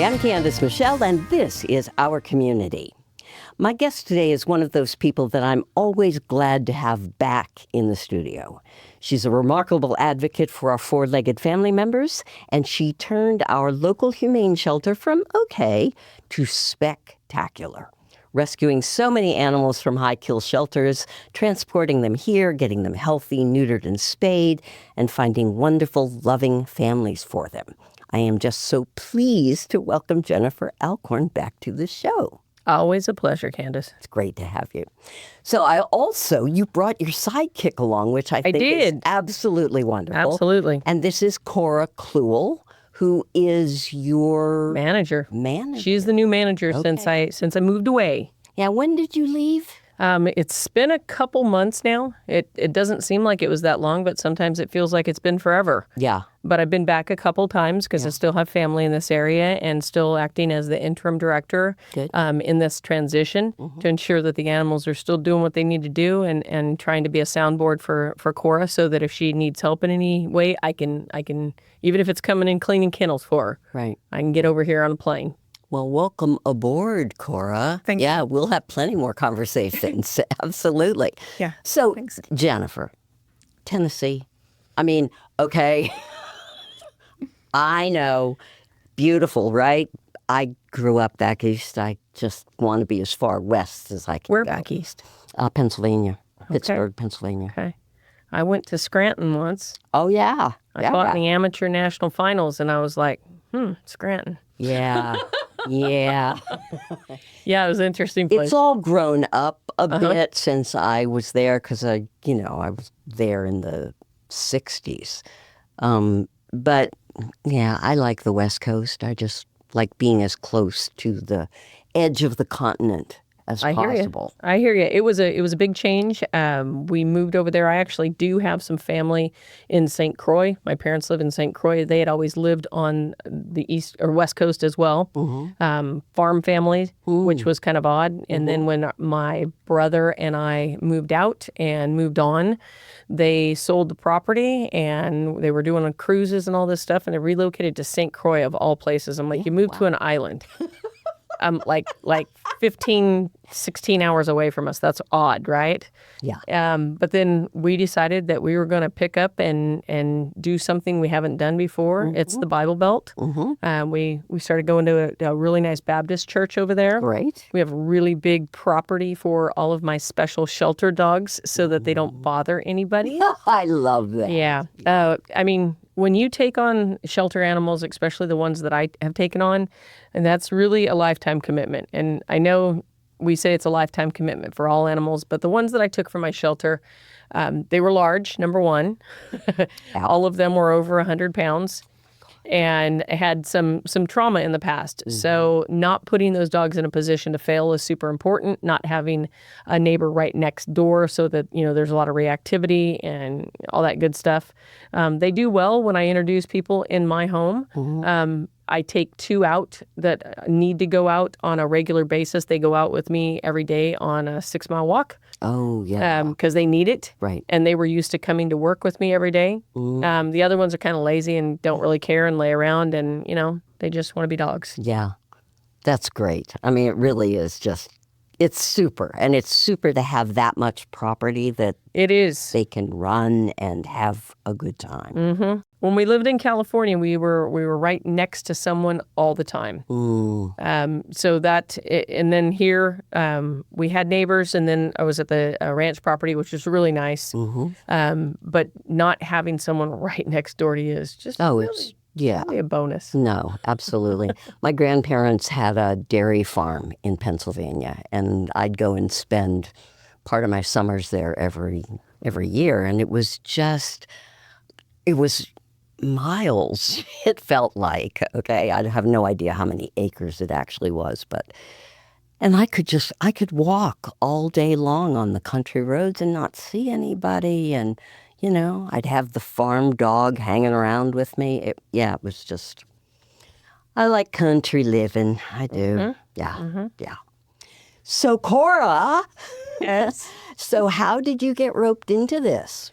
Hi, I'm Candace Michelle, and this is Our Community. My guest today is one of those people that I'm always glad to have back in the studio. She's a remarkable advocate for our four-legged family members, and she turned our local humane shelter from okay to spectacular, rescuing so many animals from high-kill shelters, transporting them here, getting them healthy, neutered, and spayed, and finding wonderful, loving families for them. I am just so pleased to welcome Jennifer Alcorn back to the show. Always a pleasure, Candace. It's great to have you. So you brought your sidekick along, which I think is absolutely wonderful. Absolutely. And this is Cora Kluel, who is your manager. She's the new manager since I moved away. Yeah, when did you leave? It's been a couple months now. It doesn't seem like it was that long, but sometimes it feels like it's been forever. Yeah. But I've been back a couple times because I still have family in this area and still acting as the interim director in this transition to ensure that the animals are still doing what they need to do and trying to be a soundboard for Cora so that if she needs help in any way, I can even if it's coming in cleaning kennels for her, right, I can get over here on a plane. Well, welcome aboard, Cora. Thank you. Yeah, we'll have plenty more conversations. Absolutely. Yeah. So, thanks. Jennifer, Tennessee. I mean, okay. I know. Beautiful, right? I grew up back east. I just want to be as far west as I can We're go. back east. Pennsylvania. Pittsburgh, Pennsylvania. Okay. I went to Scranton once. Oh, yeah. I fought in the amateur national finals, and I was like, Scranton. Yeah. Yeah. Yeah, it was an interesting place. It's all grown up a bit since I was there because, I was there in the 60s. But, yeah, I like the West Coast. I just like being as close to the edge of the continent as possible. I hear you. It was a big change. We moved over there. I actually do have some family in St. Croix. My parents live in St. Croix. They had always lived on the east or west coast as well. Farm family, which was kind of odd. And then when my brother and I moved out and moved on, they sold the property and they were doing cruises and all this stuff, and they relocated to St. Croix of all places. I'm like, you moved to an island. Like 15, 16 hours away from us. That's odd, right? Yeah. But then we decided that we were going to pick up and do something we haven't done before. It's the Bible Belt. We started going to a really nice Baptist church over there. Great. We have a really big property for all of my special shelter dogs so that they don't bother anybody. I love that. Yeah. I mean, when you take on shelter animals, especially the ones that I have taken on, and that's really a lifetime commitment. And I know we say it's a lifetime commitment for all animals, but the ones that I took from my shelter, they were large, number one. All of them were over 100 pounds and had some trauma in the past. So not putting those dogs in a position to fail is super important. Not having a neighbor right next door so that, there's a lot of reactivity and all that good stuff. They do well when I introduce people in my home. I take two out that need to go out on a regular basis. They go out with me every day on a 6-mile walk. Oh, yeah. Because they need it. Right. And they were used to coming to work with me every day. The other ones are kind of lazy and don't really care and lay around and, they just want to be dogs. Yeah. That's great. I mean, it really is it's super. And it's super to have that much property that it is. They can run and have a good time. When we lived in California, we were right next to someone all the time. So that, and then here we had neighbors, and then I was at the ranch property, which was really nice. But not having someone right next door to you is just really a bonus. No, absolutely. My grandparents had a dairy farm in Pennsylvania, and I'd go and spend part of my summers there every year, and it was miles, it felt like. Okay, I have no idea how many acres it actually was, and I could walk all day long on the country roads and not see anybody, and I'd have the farm dog hanging around with me. It was just, I like country living. I do. Yeah. So, Cora. Yes. So how did you get roped into this?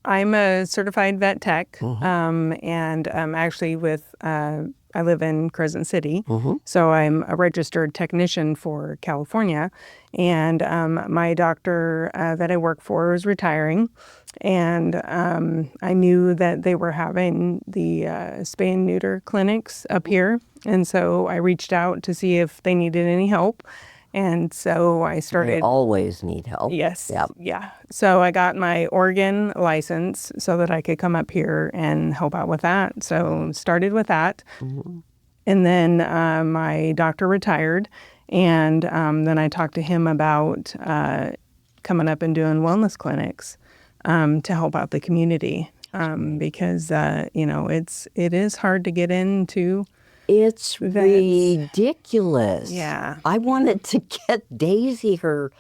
I'm a certified vet tech, and actually I live in Crescent City, so I'm a registered technician for California, and my doctor that I work for is retiring, and I knew that they were having the spay and neuter clinics up here, and so I reached out to see if they needed any help. And so I They started. always need help. Yes. Yep. Yeah. So I got my Oregon license so that I could come up here and help out with that. So started with that. And then my doctor retired. And then I talked to him about coming up and doing wellness clinics to help out the community. Because, it is hard to get into. It's ridiculous. Yeah. I wanted to get Daisy her,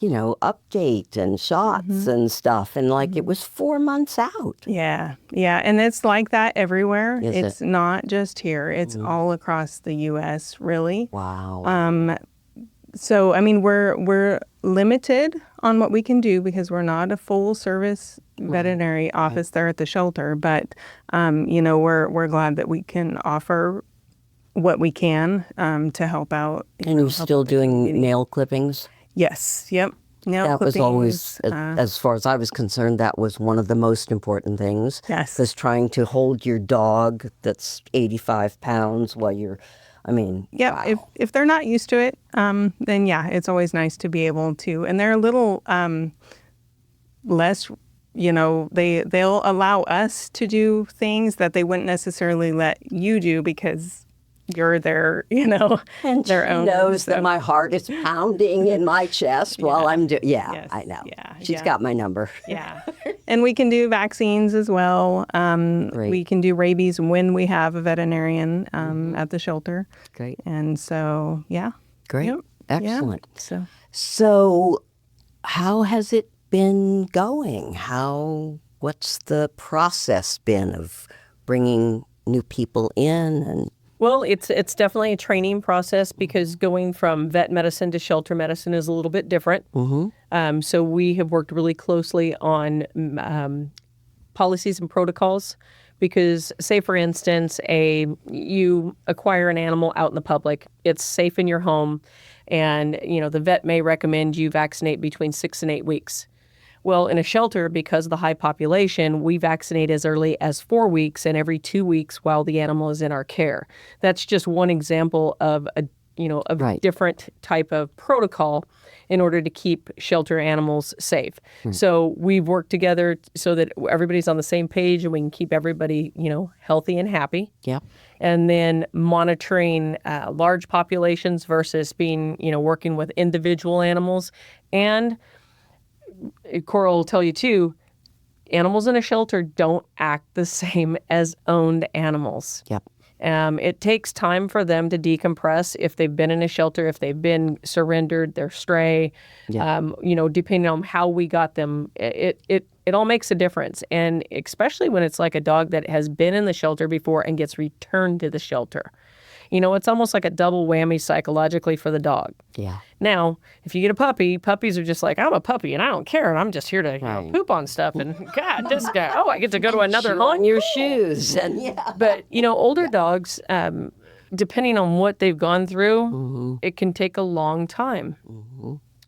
update and shots and stuff. And it was 4 months out. Yeah. Yeah. And it's like that everywhere. Is It's not just here. It's all across the U.S., really. Wow. So, we're limited on what we can do because we're not a full service veterinary office there at the shelter. But, we're glad that we can offer what we can to help out. And you're still doing nail clippings? Yes. Yep. Nail That was always, clippings, as far as I was concerned, that was one of the most important things. Yes. Was trying to hold your dog that's 85 pounds while you're, yeah, wow. if they're not used to it, then yeah, it's always nice to be able to. And they're a little less, they'll allow us to do things that they wouldn't necessarily let you do because you're their, And their she own. knows that my heart is pounding in my chest while I'm doing. Yeah, Yes. I know. Yeah. She's got my number. Yeah. And we can do vaccines as well. Great. We can do rabies when we have a veterinarian at the shelter. Great. And so, yeah. Great. Yep. Excellent. Yeah. So, how has it been going? What's the process been of bringing new people in and Well, it's definitely a training process because going from vet medicine to shelter medicine is a little bit different. So we have worked really closely on policies and protocols because, say, for instance, you acquire an animal out in the public, it's safe in your home, and the vet may recommend you vaccinate between 6 and 8 weeks. Well, in a shelter, because of the high population, we vaccinate as early as 4 weeks and every 2 weeks while the animal is in our care. That's just one example of a Right. different type of protocol in order to keep shelter animals safe. So we've worked together so that everybody's on the same page and we can keep everybody, healthy and happy. yeah? And then monitoring large populations versus being, working with individual animals. And Coral will tell you too, animals in a shelter don't act the same as owned animals. Yep. It takes time for them to decompress if they've been in a shelter, if they've been surrendered, they're stray. Yeah. Depending on how we got them, it all makes a difference. And especially when it's like a dog that has been in the shelter before and gets returned to the shelter. It's almost like a double whammy psychologically for the dog. Yeah. Now, if you get a puppy, puppies are just like, I'm a puppy and I don't care and I'm just here to poop on stuff and God, this guy, I get to go to another Chew on home. your shoes and yeah. But, older dogs, depending on what they've gone through, it can take a long time.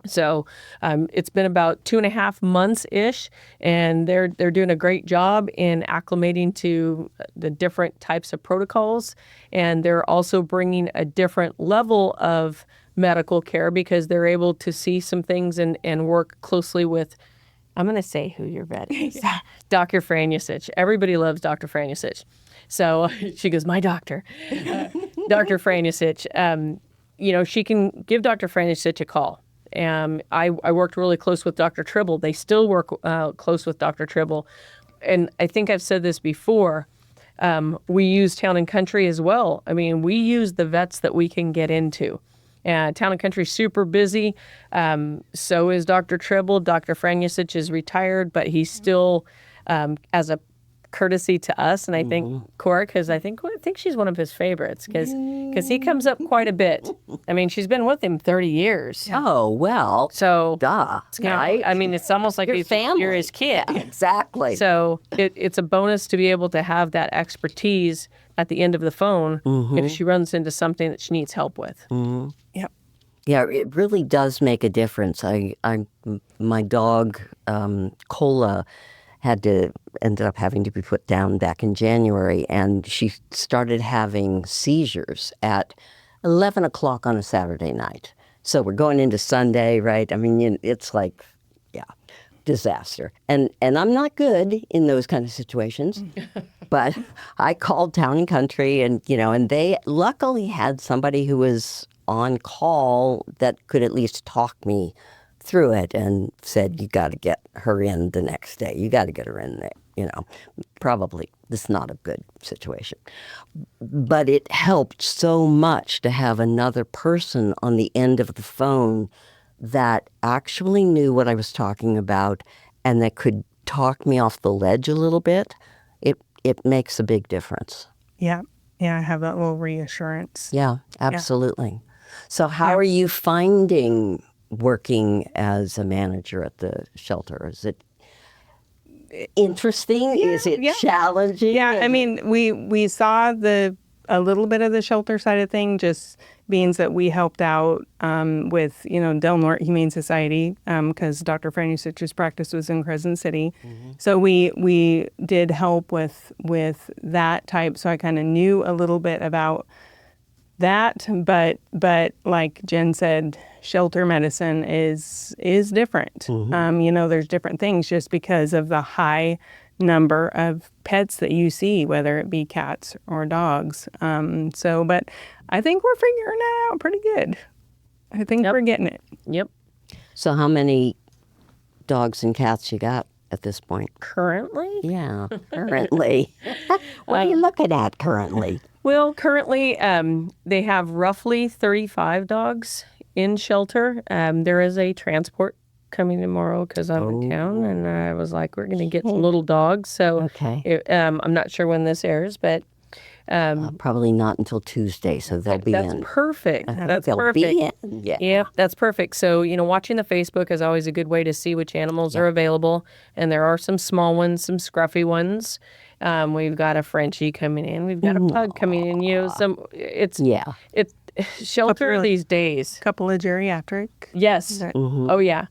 So it's been about 2.5 months-ish, and they're doing a great job in acclimating to the different types of protocols, and they're also bringing a different level of medical care because they're able to see some things and work closely with, I'm going to say who your vet is, Dr. Franusich. Everybody loves Dr. Franusich. So she goes, my doctor. Dr. Franusich, she can give Dr. Franusich a call. I worked really close with Dr. Tribble. They still work close with Dr. Tribble. And I think I've said this before. We use Town and Country as well. We use the vets that we can get into. Town and Country's super busy. So is Dr. Tribble. Dr. Franusich is retired, but he's still, as a courtesy to us, and I think Cora, because I think she's one of his favorites, because he comes up quite a bit. I mean, she's been with him 30 years. Oh, well. So, Duh. right? I mean, it's almost like you're his kid. Exactly. So it's a bonus to be able to have that expertise at the end of the phone if she runs into something that she needs help with. Yep. Yeah, it really does make a difference. My dog, Cola, ended up having to be put down back in January, and she started having seizures at 11 o'clock on a Saturday night. So we're going into Sunday, right? I mean, it's like, yeah, disaster. And I'm not good in those kind of situations, but I called Town and Country, and they luckily had somebody who was on call that could at least talk me through it and said, you got to get her in the next day. You got to get her in there. Probably this is not a good situation. But it helped so much to have another person on the end of the phone that actually knew what I was talking about and that could talk me off the ledge a little bit. It makes a big difference. Yeah. Yeah, I have that little reassurance. Yeah, absolutely. So how are you finding working as a manager at the shelter? Is it interesting? Is it challenging? Yeah, I mean, we saw a little bit of the shelter side of thing, just means that we helped out with, Del Norte Humane Society, because Dr. Franusich's practice was in Crescent City. So we did help with that type. So I kind of knew a little bit about that, but like Jen said, shelter medicine is different. There's different things just because of the high number of pets that you see, whether it be cats or dogs. But I think we're figuring it out pretty good. I think we're getting it. Yep. So how many dogs and cats you got at this point? Currently? Yeah, currently. What are you looking at currently? Well, currently they have roughly 35 dogs in shelter. There is a transport coming tomorrow because I'm in town, and I was like, we're going to get some little dogs. So I'm not sure when this airs, but probably not until Tuesday, so they'll be in. That's perfect. That's they'll perfect. Be in. Yeah. Yep, that's perfect. So, watching the Facebook is always a good way to see which animals are available. And there are some small ones, some scruffy ones. We've got a Frenchie coming in. We've got a pug coming in. It's shelter these days. Couple of geriatric. Yes. Oh, yeah.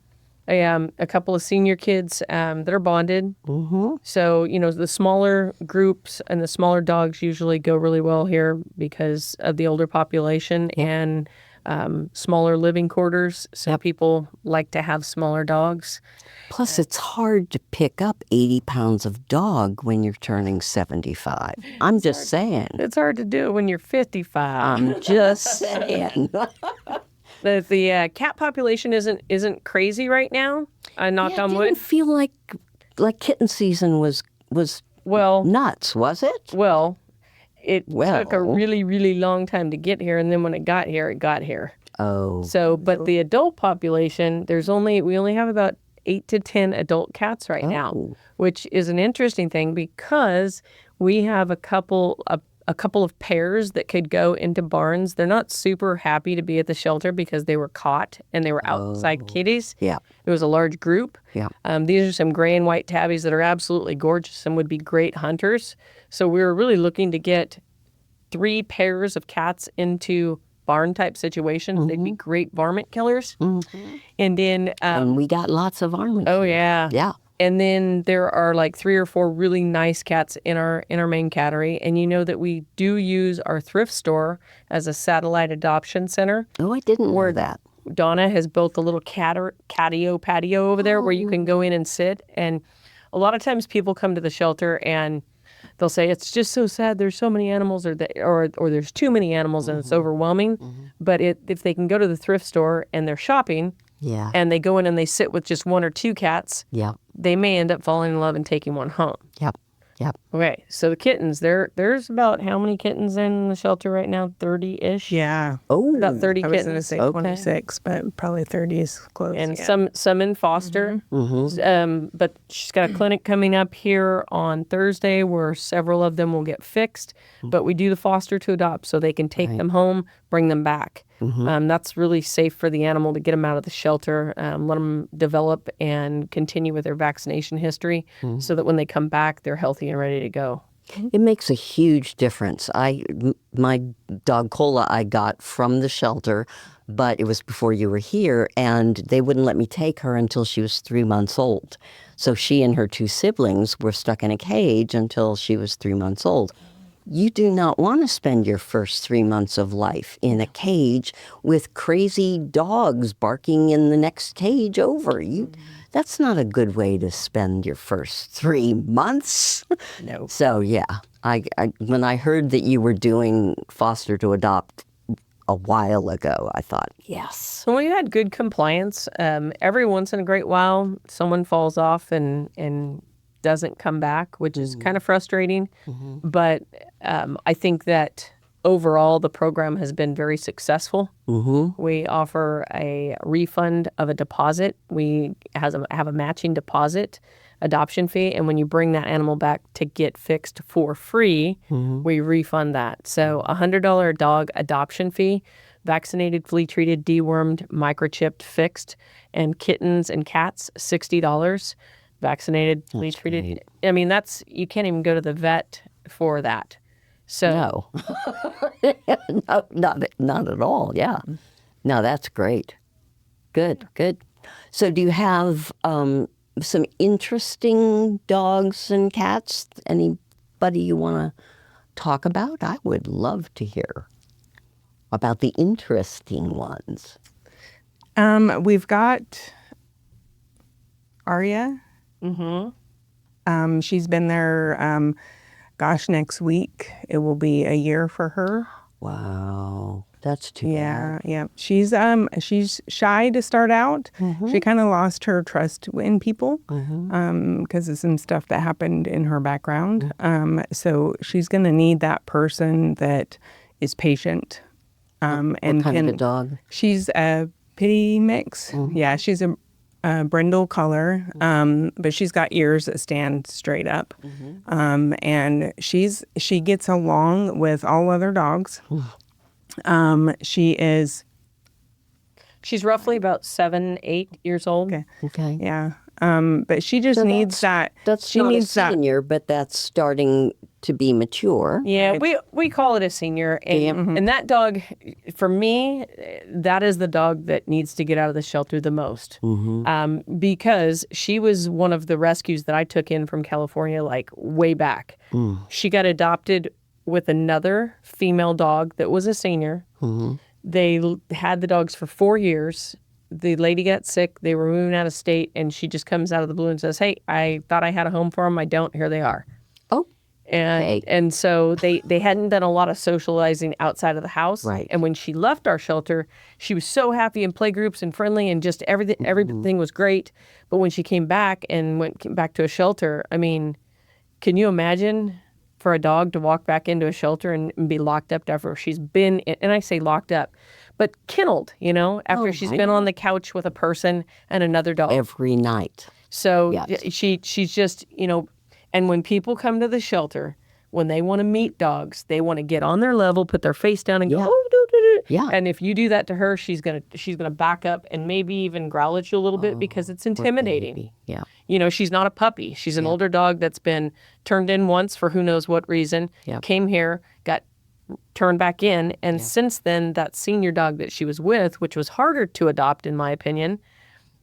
A couple of senior kids that are bonded. So, the smaller groups and the smaller dogs usually go really well here because of the older population and smaller living quarters. So people like to have smaller dogs. Plus, it's hard to pick up 80 pounds of dog when you're turning 75. I'm just saying. It's hard to do it when you're 55. I'm just saying. The cat population isn't crazy right now. Knock on wood. It didn't feel like kitten season was nuts, was it? Well, it took a really, really long time to get here, and then when it got here, it got here. Oh. So, but the adult population, we only have about 8 to 10 adult cats right now, which is an interesting thing because we have a couple of pairs that could go into barns. They're not super happy to be at the shelter because they were caught and they were outside kitties. Yeah. It was a large group. Yeah. These are some gray and white tabbies that are absolutely gorgeous and would be great hunters. So we were really looking to get 3 pairs of cats into barn-type situations. They'd be great varmint killers. And then... and we got lots of varmints. Oh, yeah. Yeah. And then there are like 3 or 4 really nice cats in our main cattery. And you know that we do use our thrift store as a satellite adoption center. Oh, I didn't know that. Donna has built a little catio patio over there where you can go in and sit. And a lot of times people come to the shelter and they'll say, it's just so sad. There's so many animals or there's too many animals and it's overwhelming. But if they can go to the thrift store and they're shopping and they go in and they sit with just 1 or 2 cats, they may end up falling in love and taking one home. Yep. Yep. Okay, so the kittens, there's about how many kittens in the shelter right now? 30-ish? Yeah. Oh, About 30 I was going to kittens. say Okay. 26, but probably 30 is close. And yeah. some in foster. But she's got a clinic coming up here on Thursday where several of them will get fixed. But we do the foster to adopt so they can take them home, bring them back. That's really safe for the animal to get them out of the shelter, let them develop and continue with their vaccination history so that when they come back, they're healthy and ready to go. It makes a huge difference. My dog Cola I got from the shelter, but it was before you were here, and they wouldn't let me take her until she was 3 months old. So she and her 2 siblings were stuck in a cage until she was 3 months old. You do not want to spend your first 3 months of life in a cage with crazy dogs barking in the next cage over. That's not a good way to spend your first 3 months. No. So yeah, I when I heard that you were doing foster to adopt a while ago, I thought, yes. So we had good compliance. Every once in a great while, someone falls off and doesn't come back, which is kind of frustrating. But I think that overall, the program has been very successful. We offer a refund of a deposit. We have a matching deposit adoption fee. And when you bring that animal back to get fixed for free, we refund that. So $100 dog adoption fee, vaccinated, flea-treated, dewormed, microchipped, fixed, and kittens and cats, $60. Vaccinated, flea-treated. great. I mean, you can't even go to the vet for that. So No, not at all. Yeah, no, that's great. Good. So, do you have some interesting dogs and cats? Anybody you want to talk about? I would love to hear about the interesting ones. We've got Arya. She's been there, next week it will be a year for her. Wow, that's too bad. Yeah. She's shy to start out. She kind of lost her trust in people because of some stuff that happened in her background. So she's going to need that person that is patient. What kind of a dog? She's a pity mix. Yeah, she's a brindle color, but she's got ears that stand straight up. And she gets along with all other dogs. she's roughly about 7-8 years old. Okay. Yeah. But she just needs that. She not needs a senior, but that's starting to be mature. Yeah, we call it a senior. And that dog, for me, that is the dog that needs to get out of the shelter the most. Because she was one of the rescues that I took in from California, like way back. She got adopted with another female dog that was a senior. They had the dogs for 4 years. The lady got sick. They were moving out of state, and she just comes out of the blue and says, "Hey, I thought I had a home for them. I don't. Here they are." Oh. And so they hadn't done a lot of socializing outside of the house. Right. And when she left our shelter, she was so happy in play groups and friendly and just everything was great. But when she came back and came back to a shelter, I mean, can you imagine for a dog to walk back into a shelter and be locked up after she's been, and I say locked up, but kenneled, after she's been on the couch with a person and another dog. Every night. So she's just, and when people come to the shelter, when they want to meet dogs, they want to get on their level, put their face down and go, "Oh, do, do, do." Yeah. And if you do that to her, she's gonna back up and maybe even growl at you a little bit because it's intimidating. Yeah. She's not a puppy. She's an older dog that's been turned in once for who knows what reason, came here, got turned back in, and since then, that senior dog that she was with, which was harder to adopt in my opinion,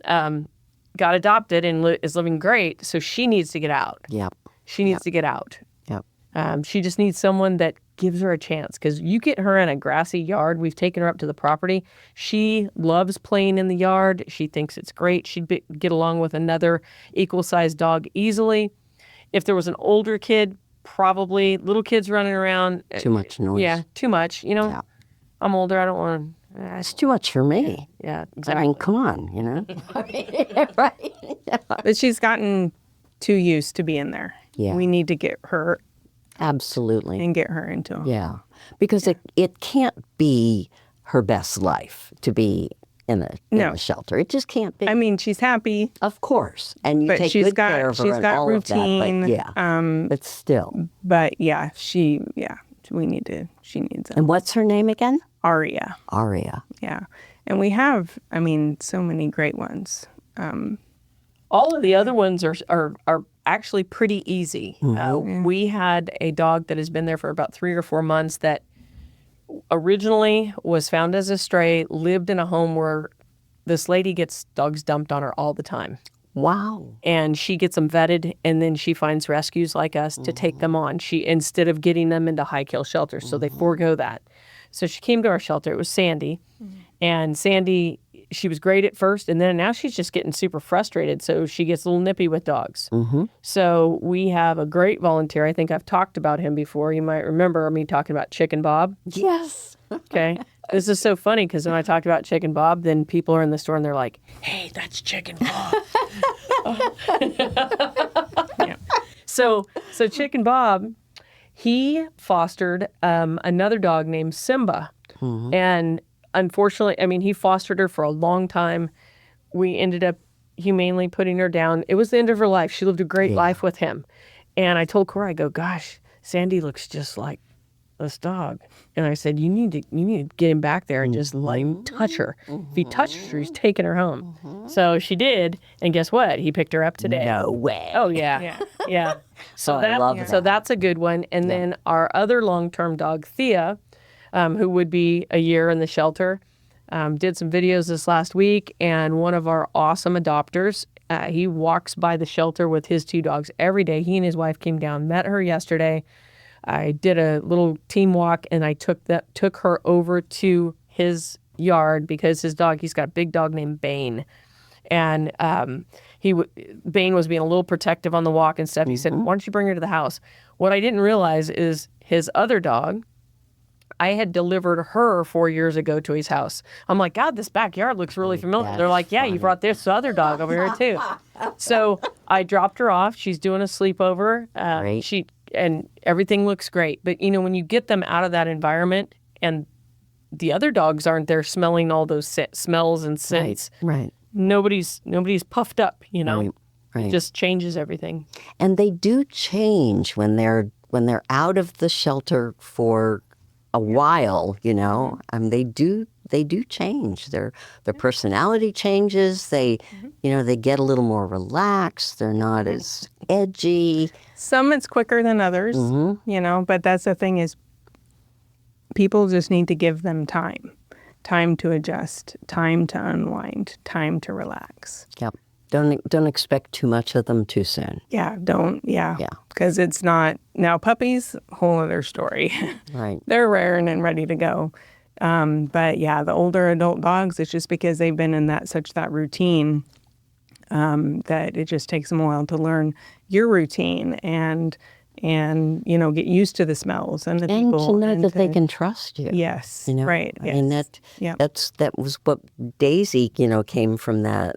got adopted and is living great, so she needs to get out. Yep. She needs to get out. Yep. She just needs someone that gives her a chance, because you get her in a grassy yard. We've taken her up to the property. She loves playing in the yard. She thinks it's great. She'd get along with another equal-sized dog easily. If there was an older kid, probably. Little kids running around. Too much noise. Yeah, too much. I'm older. I don't want to. It's too much for me. Yeah, exactly. I mean, come on, right? But she's gotten too used to being there. Yeah. We need to get her Absolutely. and get her into them. Yeah. Because it can't be her best life to be in No. a shelter. It just can't be. I mean, she's happy, Of course. And you but take she's good got care of her she's and got all routine. of that. But yeah. But still. But yeah, she needs them. And what's her name again? Aria. Aria. Yeah. And we have, I mean, so many great ones. All of the other ones are actually pretty easy. We had a dog that has been there for about 3 or 4 months that originally was found as a stray, lived in a home where this lady gets dogs dumped on her all the time. Wow. And she gets them vetted, and then she finds rescues like us to take them on. She instead of getting them into high kill shelters, so they forego that. So she came to our shelter. It was Sandy, and Sandy, she was great at first, and then now she's just getting super frustrated. So she gets a little nippy with dogs. So we have a great volunteer. I think I've talked about him before. You might remember me talking about Chicken Bob. Yes. Okay. This is so funny because when I talked about Chicken Bob, then people are in the store and they're like, "Hey, that's Chicken Bob." Yeah. So Chicken Bob, he fostered another dog named Simba, and unfortunately, I mean, he fostered her for a long time. We ended up humanely putting her down. It was the end of her life. She lived a great life with him, and I told Cora, I go, "Gosh, Sandy looks just like this dog." And I said, you need to get him back there and just let him touch her. If he touches her, he's taking her home. So she did, and guess what? He picked her up today. No way. Oh yeah, yeah. So I love so that's a good one. And then our other long-term dog, Thea, who would be a year in the shelter, did some videos this last week, and one of our awesome adopters, he walks by the shelter with his 2 dogs every day. He and his wife came down, met her yesterday. I did a little team walk, and I took her over to his yard because his dog, he's got a big dog named Bane, and Bane was being a little protective on the walk and stuff. He said, "Why don't you bring her to the house?" What I didn't realize is his other dog, I had delivered her 4 years ago to his house. I'm like, God, this backyard looks really familiar. They're like, yeah, you brought this other dog over here too. So I dropped her off. She's doing a sleepover. Great. And everything looks great. But you know, when you get them out of that environment and the other dogs aren't there smelling all those smells and scents, Right. nobody's puffed up. You know, Right. It just changes everything. And they do change when they're out of the shelter for a while, you know. I mean, they do change. Their personality changes. They, you know, they get a little more relaxed. They're not as edgy. Some it's quicker than others, you know, but that's the thing is people just need to give them time to adjust, time to unwind, time to relax. Yep. Don't expect too much of them too soon. Yeah, Yeah. because it's not, now puppies, whole other story. Right. They're raring and ready to go. But yeah, the older adult dogs, it's just because they've been in such that routine that it just takes them a while to learn your routine and you know, get used to the smells and the And people. to know that they can trust you. Yes, You know, right. I mean, that was what Daisy, you know, came from that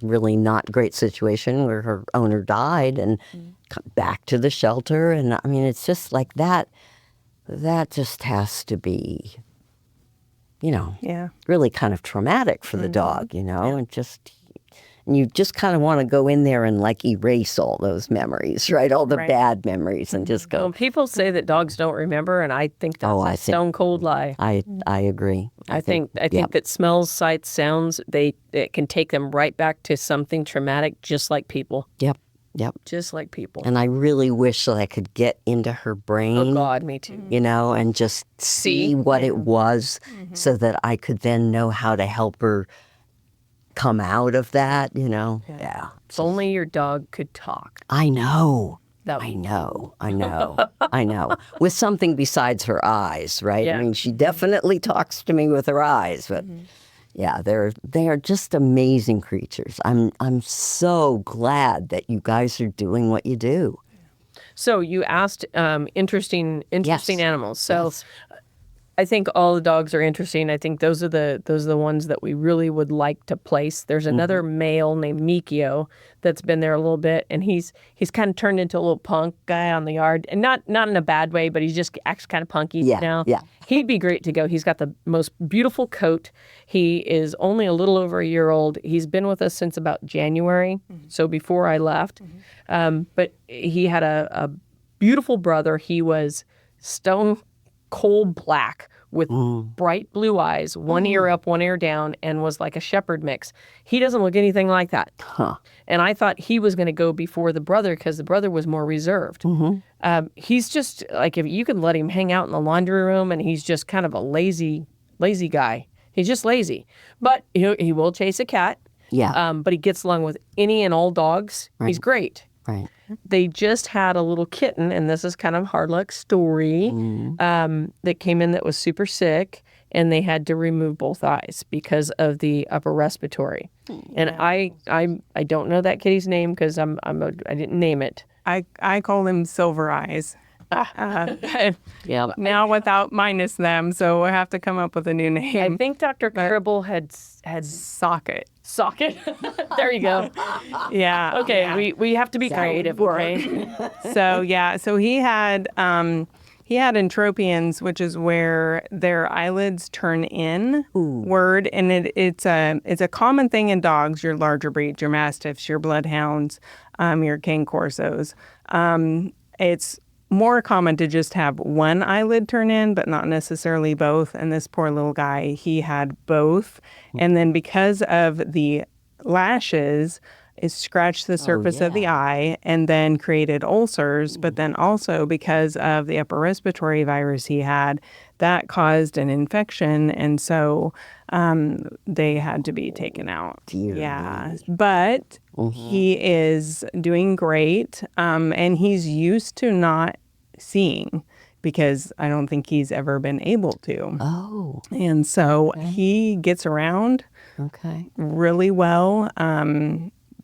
really not great situation where her owner died and come back to the shelter. And I mean, it's just like that just has to be, you know, really kind of traumatic for the dog, you know, and you just kind of want to go in there and like erase all those memories, right? All the bad memories and just go. Well, people say that dogs don't remember, and I think that's a stone cold lie. I agree. I think that smells, sights, sounds, it can take them right back to something traumatic, just like people. Yep. Just like people. And I really wish that I could get into her brain. Oh God, me too. You know, and just see what it was so that I could then know how to help her come out of that, you know. Yeah. If only your dog could talk. I know. That I know. With something besides her eyes, right? Yeah. I mean, she definitely talks to me with her eyes, but yeah, they are just amazing creatures. I'm so glad that you guys are doing what you do. So you asked interesting animals. So I think all the dogs are interesting. I think those are the ones that we really would like to place. There's another male named Mikio that's been there a little bit, and he's kind of turned into a little punk guy on the yard, and not in a bad way, but he just acts kind of punky now. Yeah. He'd be great to go. He's got the most beautiful coat. He is only a little over a year old. He's been with us since about January, so before I left. But he had a beautiful brother. He was stone cold black with bright blue eyes, one ear up, one ear down, and was like a shepherd mix. He doesn't look anything like that. And I thought he was going to go before the brother because the brother was more reserved. He's just like, if you could let him hang out in the laundry room, and he's just kind of a lazy guy. He's just lazy. But he will chase a cat. Yeah. But he gets along with any and all dogs. He's great. Right. They just had a little kitten, and this is kind of a hard luck story, that came in that was super sick, and they had to remove both eyes because of the upper respiratory. And I don't know that kitty's name because I didn't name it. I call them silver eyes. Yeah. Now without minus them, so I have to come up with a new name. I think Dr. Cribble had Socket. Socket. There you go. Yeah. Okay, yeah. we have to be creative, okay? So he had entropions, which is where their eyelids turn inward, and it's a common thing in dogs. Your larger breeds, your mastiffs, your bloodhounds, your cane corsos. It's more common to just have one eyelid turn in, but not necessarily both. And this poor little guy, he had both. And then because of the lashes, it scratched the surface of the eye and then created ulcers. But then also because of the upper respiratory virus he had, that caused an infection. And so they had to be taken out. But he is doing great. And he's used to not seeing because I don't think he's ever been able to. Oh. And so he gets around really well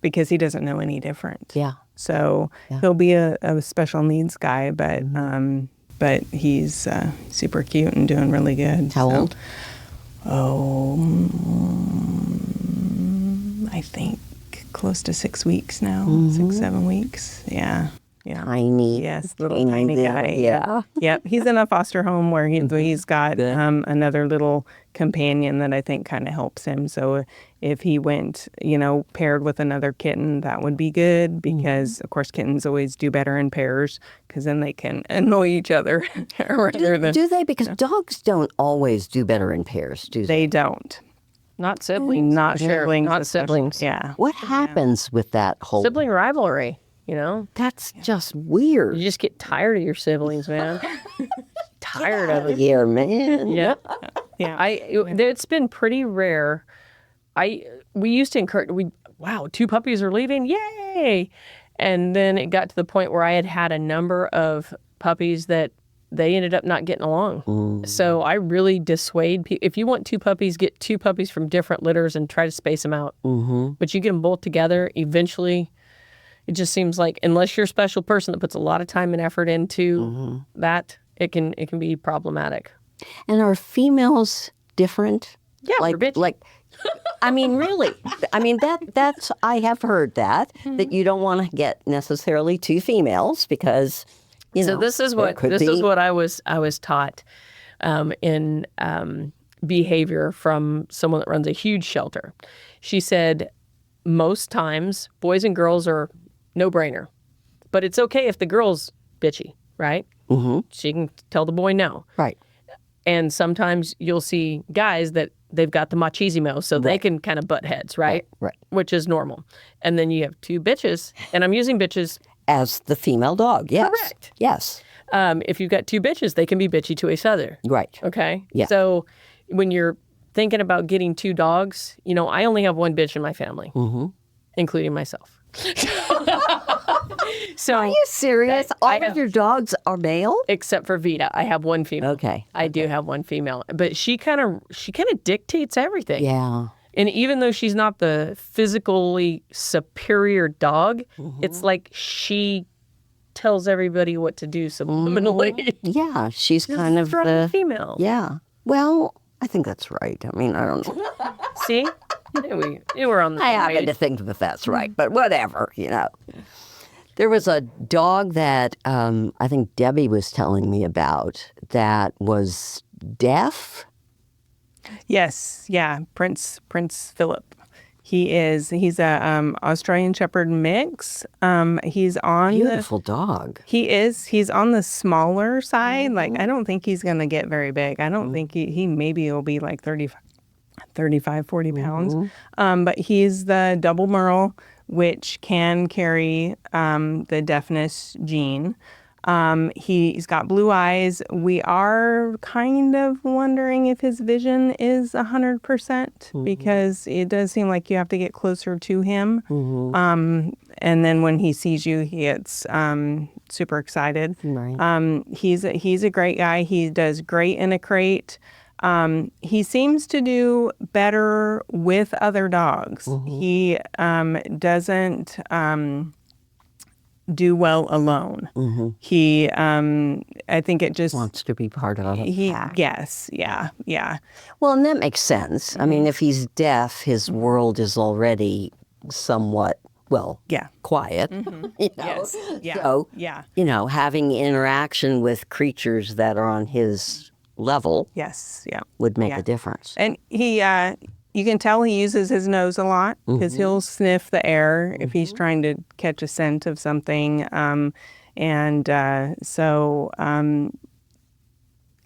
because he doesn't know any different. Yeah. So he'll be a special needs guy, but he's super cute and doing really good. How old? I think close to 6 weeks now, 6-7 weeks. Yeah. Yeah. Tiny. Yes, little tiny guy. Yeah. Yep. He's in a foster home where he's got another little companion that I think kind of helps him. So if he went, paired with another kitten, that would be good because, of course, kittens always do better in pairs because then they can annoy each other. Do they? Because dogs don't always do better in pairs, do they? They don't. Not siblings. Not siblings. Not siblings. Yeah. What happens with that whole... Sibling rivalry, That's just weird. You just get tired of your siblings, man. Tired of it. Yeah, man. Yeah. Yeah. It's been pretty rare. We used to encourage, 2 puppies are leaving, yay! And then it got to the point where I had a number of puppies that they ended up not getting along. So I really dissuade people. If you want 2 puppies, get 2 puppies from different litters and try to space them out. But you get them both together, eventually... It just seems like unless you're a special person that puts a lot of time and effort into that, it can be problematic. And are females different? Yeah, we're bitchy. I mean, really. I mean, that's I have heard that you don't want to get necessarily 2 females because So this is what I was taught in behavior from someone that runs a huge shelter. She said most times boys and girls are no-brainer. But it's okay if the girl's bitchy, right? She can tell the boy no. Right. And sometimes you'll see guys that they've got the machismo, so they can kind of butt heads, right? Right. Which is normal. And then you have 2 bitches, and I'm using bitches. As the female dog, yes. Correct. Yes. If you've got 2 bitches, they can be bitchy to each other. Right. Okay? Yeah. So when you're thinking about getting 2 dogs, I only have 1 bitch in my family, including myself. So are you serious? All of your dogs are male? Except for Vita. I have 1 female. Okay. I do have 1 female. But she kind of dictates everything. Yeah. And even though she's not the physically superior dog, it's like she tells everybody what to do subliminally. Yeah, she's kind of Strong the female. Yeah. Well, I think that's right. I mean, I don't know. See? We were on the I same happen page. to think that that's right, but whatever, There was a dog that I think Debbie was telling me about that was deaf. Yes, yeah, Prince Philip. He's a Australian Shepherd mix. He's on Beautiful dog. He's on the smaller side. Like, I don't think he's going to get very big. I don't think he maybe will be like 35, 40 pounds. But he's the double merle, which can carry the deafness gene. He's got blue eyes. We are kind of wondering if his vision is 100% because it does seem like you have to get closer to him. And then when he sees you, he gets super excited. Right. He's a great guy. He does great in a crate. He seems to do better with other dogs. He doesn't do well alone. He, I think it just Wants to be part of a pack. Yes, yeah. Well, and that makes sense. I mean, if he's deaf, his world is already somewhat, quiet. Yes, yeah, So, yeah. having interaction with creatures that are on his level Yes, yeah. would make Yeah. a difference. And he, you can tell he uses his nose a lot because he'll sniff the air if he's trying to catch a scent of something. So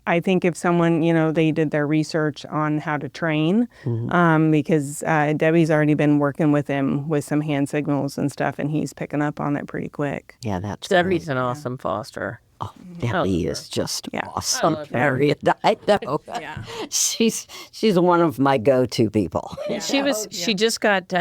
I think if someone, they did their research on how to train, because Debbie's already been working with him with some hand signals and stuff, and he's picking up on it pretty quick. Yeah, that's Debbie's an awesome foster. Oh, Debbie is just Yeah. awesome. love her. Harriet, I know. Yeah. She's one of my go-to people. She just got,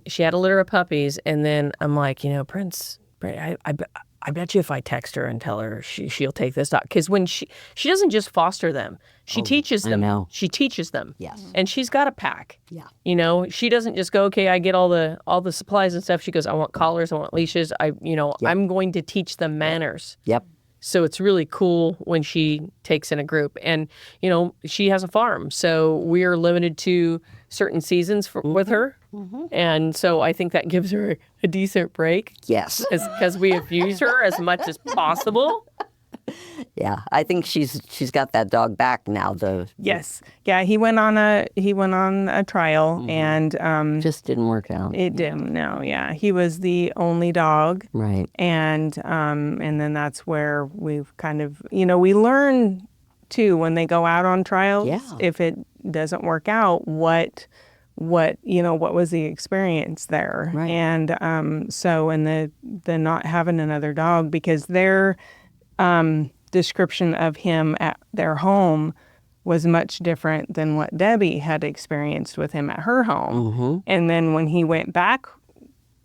she had a litter of puppies, and then I'm like, Prince, I bet you if I text her and tell her she'll take this dog, because when she doesn't just foster them, she teaches them. I know. She teaches them. Yes. And she's got a pack. Yeah. She doesn't just go, okay, I get all the supplies and stuff. She goes, I want collars, I want leashes. I'm going to teach them manners. Yep. So it's really cool when she takes in a group. And, she has a farm. So we're limited to certain seasons with her. And so I think that gives her a decent break Yes. because we abuse her as much as possible. Yeah. I think she's got that dog back now. Yes. Yeah, he went on a trial and Just didn't work out. it didn't. No, yeah. He was the only dog. Right. And then that's where we've kind of, we learn too when they go out on trials, Yeah. if it doesn't work out, what was the experience there. Right. And so in the not having another dog, because their description of him at their home was much different than what Debbie had experienced with him at her home. And then when he went back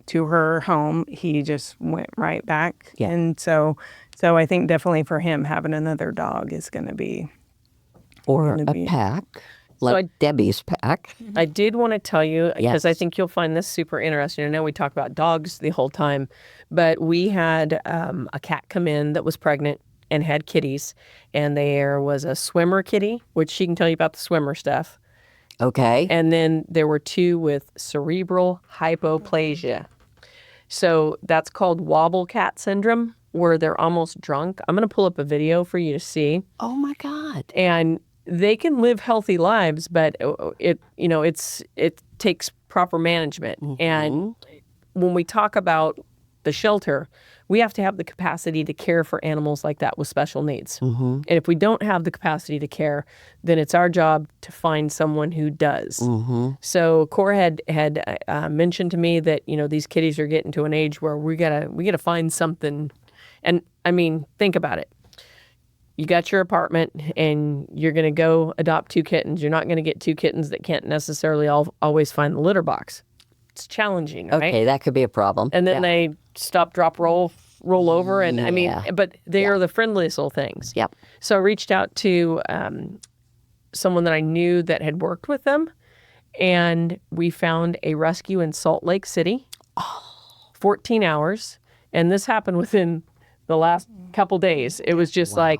to her home, he just went right back. Yeah. And so I think definitely for him, having another dog is going to be Or gonna a be- pack, like Debbie's pack. I did want to tell you, because I Yes. think you'll find this super interesting. I know we talk about dogs the whole time, but we had a cat come in that was pregnant and had kitties, and there was a swimmer kitty, which she can tell you about the swimmer stuff. Okay. And then there were two with cerebral hypoplasia. So that's called wobble cat syndrome, where they're almost drunk. I'm going to pull up a video for you to see. Oh my God. And they can live healthy lives, but it takes proper management. And when we talk about the shelter, we have to have the capacity to care for animals like that with special needs. And if we don't have the capacity to care, then it's our job to find someone who does. So Cora had mentioned to me that these kitties are getting to an age where we gotta find something. And I mean, think about it. You got your apartment and you're going to go adopt two kittens. You're not going to get two kittens that can't necessarily always find the litter box. It's challenging, right? Okay, that could be a problem. And then they stop, drop, roll over. And I mean, Yeah. but they are the friendliest little things. Yep. So I reached out to someone that I knew that had worked with them. And we found a rescue in Salt Lake City. 14 hours. And this happened within the last couple days. It was just like,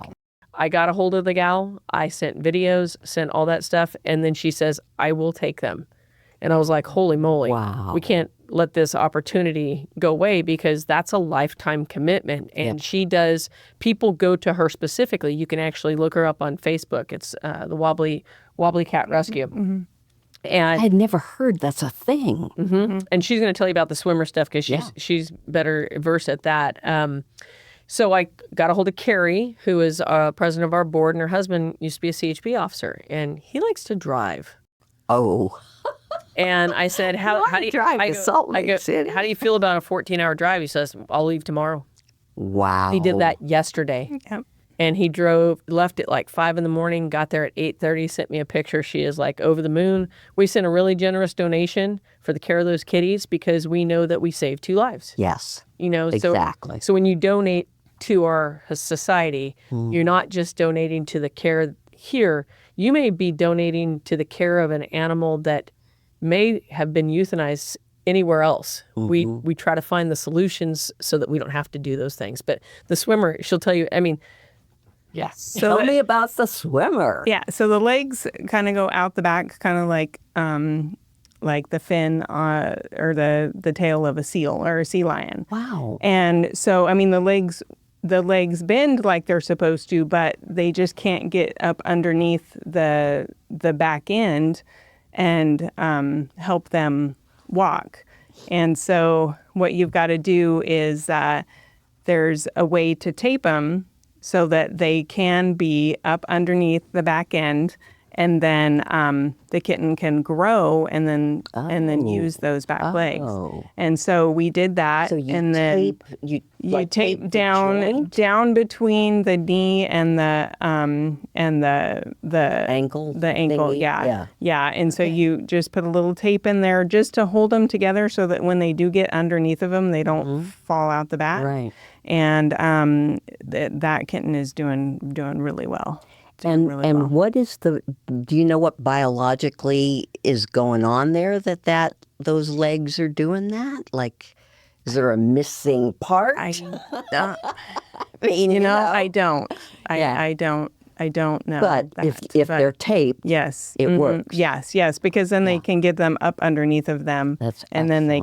I got a hold of the gal. I sent videos, sent all that stuff. And then she says, I will take them. And I was like, holy moly. Wow. We can't let this opportunity go away because that's a lifetime commitment. And she does, people go to her specifically. You can actually look her up on Facebook. It's the Wobbly Cat Rescue. Mm-hmm. And I had never heard that's a thing. and she's going to tell you about the swimmer stuff because she's better versed at that. So I got a hold of Carrie, who is president of our board, and her husband used to be a CHP officer, and he likes to drive. Oh. And I said, how do you drive to Salt Lake City? How do you feel about a 14-hour drive? He says, I'll leave tomorrow. Wow. He did that yesterday. Yep. And he left at like 5 a.m, got there at 8:30, sent me a picture. She is like over the moon. We sent a really generous donation for the care of those kitties because we know that we saved 2 lives. Yes. Exactly. So when you donate to our society, you're not just donating to the care here. You may be donating to the care of an animal that may have been euthanized anywhere else. We try to find the solutions so that we don't have to do those things. But the swimmer, she'll tell you, yes. So Tell me about the swimmer. Yeah, so the legs kind of go out the back, kind of like the fin or the tail of a seal or a sea lion. Wow. And so, the legs bend like they're supposed to, but they just can't get up underneath the back end and help them walk. And so what you've got to do is there's a way to tape them so that they can be up underneath the back end, and then the kitten can grow and then use those back legs. And so we did that. So you and then tape, you tape the down joint? Between the knee and the Ankle the ankle. thingy? Yeah. And so you just put a little tape in there just to hold them together so that when they do get underneath of them, they don't fall out the back. Right. And that kitten is doing really well. And what is do you know what biologically is going on there that those legs are doing that? Like, is there a missing part? I mean, I don't. I don't know. But that, if they're taped, yes, it works. Yes, because then they can get them up underneath of them, That's and then they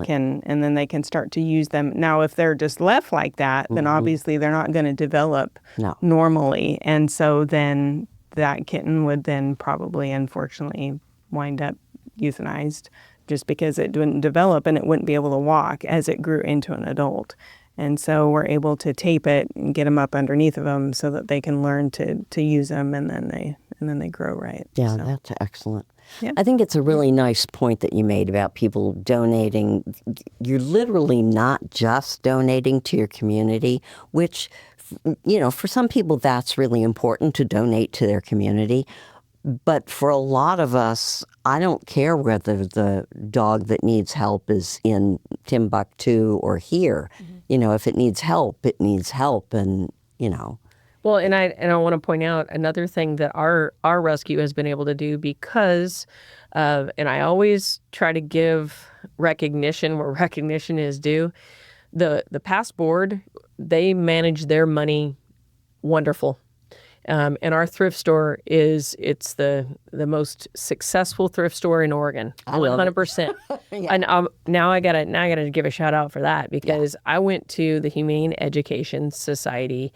can start to use them. Now, if they're just left like that, then obviously they're not going to develop normally, and so then that kitten would then probably, unfortunately, wind up euthanized just because it didn't develop and it wouldn't be able to walk as it grew into an adult. And so we're able to tape it and get them up underneath of them so that they can learn to use them, and then they grow right. Yeah, So, that's excellent. Yeah. I think it's a really nice point that you made about people donating. You're literally not just donating to your community, which, for some people that's really important to donate to their community. But for a lot of us, I don't care whether the dog that needs help is in Timbuktu or here. If it needs help, it needs help, and. Well, and I want to point out another thing that our rescue has been able to do because and I always try to give recognition where recognition is due. The past board, they manage their money wonderful. And our thrift store it's the most successful thrift store in Oregon. 100%. And now I gotta give a shout out for that because I went to the Humane Education Society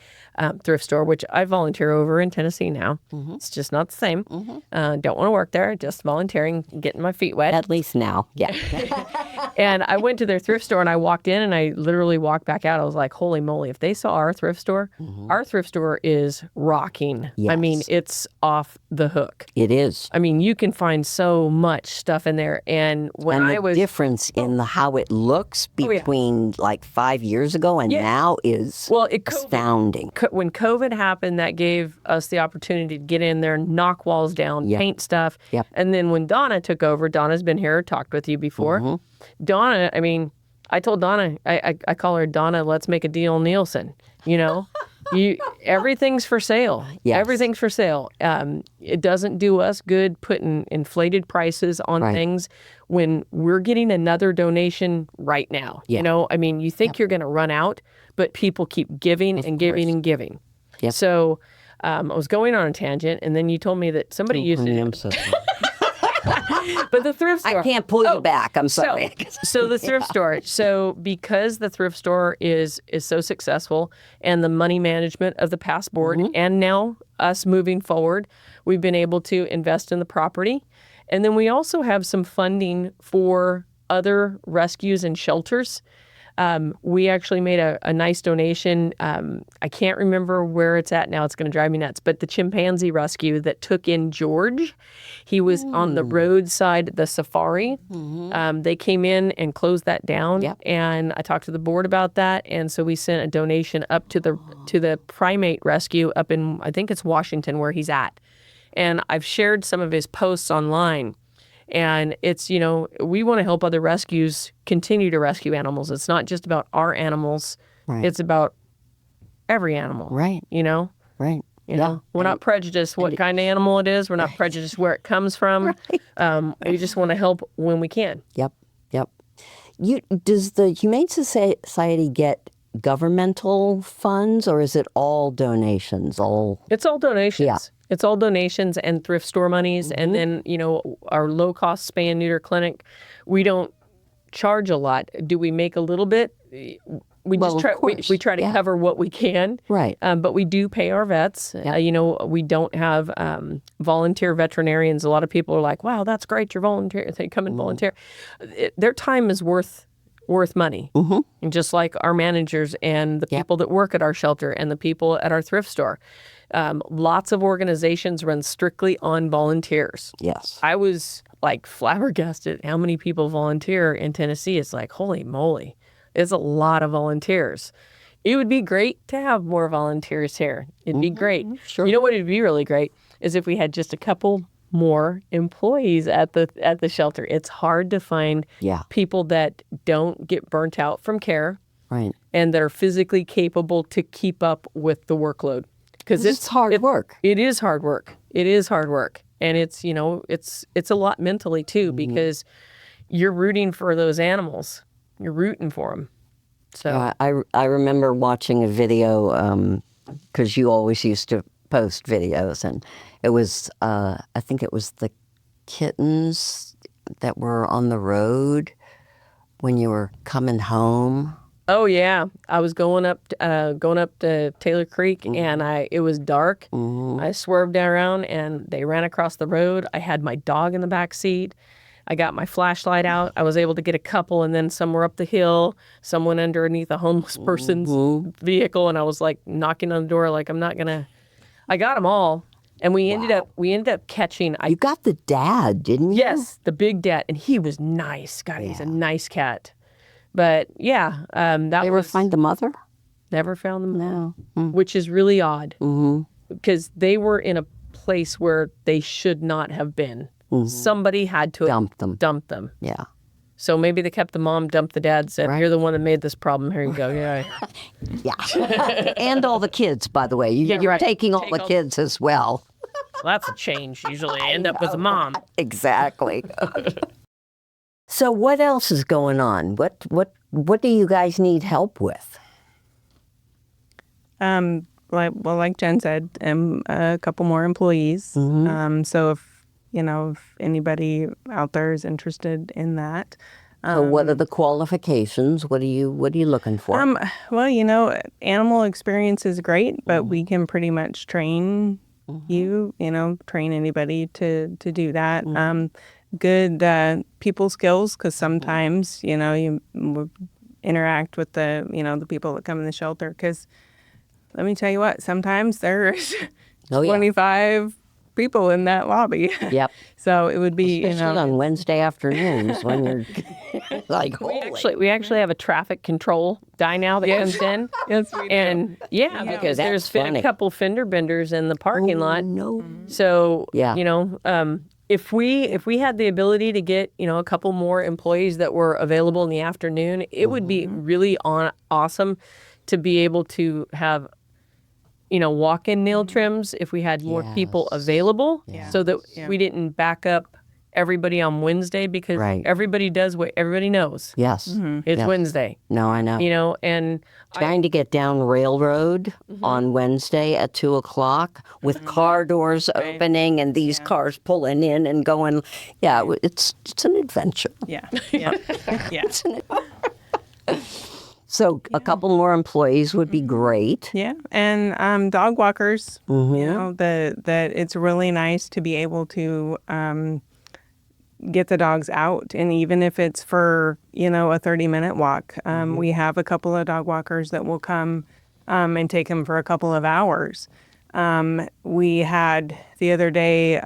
thrift store, which I volunteer over in Tennessee now. It's just not the same. Don't want to work there, just volunteering, getting my feet wet. At least now, yeah. And I went to their thrift store and I walked in and I literally walked back out. I was like, holy moly, if they saw our thrift store is rocking. Yes. I mean, it's off the hook. It is. I mean, you can find so much stuff in there. And when the difference in how it looks between like 5 years ago and now is astounding. When COVID happened, that gave us the opportunity to get in there, knock walls down, paint stuff. Yep. And then when Donna took over, Donna's been here, talked with you before. Donna, I mean, I told Donna, I call her Donna, let's make a deal, Nielsen, everything's for sale. Yes. Everything's for sale. It doesn't do us good putting inflated prices on things when we're getting another donation right now. Yeah. I mean, you think you're going to run out, but people keep giving and giving and giving. Yep. So I was going on a tangent, and then you told me that somebody used Honey, it. I'm so sorry. But the thrift store. I can't pull you back. I'm sorry. So the thrift store. So because the thrift store is so successful, and the money management of the past board, and now us moving forward, we've been able to invest in the property. And then we also have some funding for other rescues and shelters. We actually made a nice donation. I can't remember where it's at now. It's going to drive me nuts. But the chimpanzee rescue that took in George, he was on the roadside, the safari. They came in and closed that down. Yep. And I talked to the board about that. And so we sent a donation up to the primate rescue up in, I think it's Washington, where he's at. And I've shared some of his posts online. And it's, we want to help other rescues continue to rescue animals. It's not just about our animals. Right. It's about every animal. Right. Right. You know, we're not prejudiced what kind of animal it is. We're not prejudiced where it comes from. We just want to help when we can. Yep. Does the Humane Society get governmental funds, or is it all donations? It's all donations. Yeah. It's all donations and thrift store monies. And then, our low-cost spay and neuter clinic, we don't charge a lot. Do we make a little bit? We try to cover what we can. Right. But we do pay our vets. We don't have volunteer veterinarians. A lot of people are like, wow, that's great. You're volunteer. They come and volunteer. Their time is worth money. And just like our managers and the people that work at our shelter and the people at our thrift store. Lots of organizations run strictly on volunteers. Yes. I was like flabbergasted how many people volunteer in Tennessee. It's like, holy moly, it's a lot of volunteers. It would be great to have more volunteers here. It'd be great. Sure. You know what would be really great is if we had just a couple more employees at the shelter. It's hard to find people that don't get burnt out from care, right, and that are physically capable to keep up with the workload. Because it's hard work. It is hard work. It is hard work. And it's, it's a lot mentally too, because you're rooting for those animals. You're rooting for them. So I remember watching a video, because you always used to post videos, and it was, I think it was the kittens that were on the road when you were coming home. Oh yeah, I was going up to Taylor Creek, and it was dark. I swerved around, and they ran across the road. I had my dog in the back seat. I got my flashlight out. I was able to get a couple, and then some were up the hill. Some went underneath a homeless person's vehicle, and I was like knocking on the door, like I got them all, and we ended up catching. You got the dad, didn't you? Yes, the big dad, and he was nice. God, he's a nice cat. But yeah, They ever find the mother? Never found them. No. Which is really odd, because they were in a place where they should not have been. Somebody had to Dump them. Yeah. So maybe they kept the mom, dumped the dad, said, "You're the one that made this problem. Here you go." Yeah. Yeah. And all the kids, by the way. You're taking all the kids as well. Well, that's a change. Usually I end up with the mom. Exactly. So what else is going on? What do you guys need help with? Like Jen said, a couple more employees. So if anybody out there is interested in that. So what are the qualifications? What are you looking for? Animal experience is great, but we can pretty much train train anybody to do that. Good people skills, because sometimes you interact with the people that come in the shelter. Because let me tell you what, sometimes there's 25 people in that lobby. Yep. So it would be especially on Wednesday afternoons when you're like, we actually have a traffic control guy now that comes in. Yes, we do. And because there's been a couple fender benders in the parking lot. No. So if we had the ability to get a couple more employees that were available in the afternoon, it would be really awesome to be able to have walk-in nail trims if we had more people available, so that we didn't back up everybody on Wednesday because Right. everybody does what everybody knows. Yes. It's Yes. Wednesday, No, I know. and Trying to get down Railroad on Wednesday at 2:00 with car doors opening and these cars pulling in and going. Yeah, it's an adventure. Yeah. Yeah. Yeah. So a couple more employees would be great. Yeah, and dog walkers. That it's really nice to be able to get the dogs out, and even if it's for a 30-minute walk, we have a couple of dog walkers that will come and take them for a couple of hours. We had the other day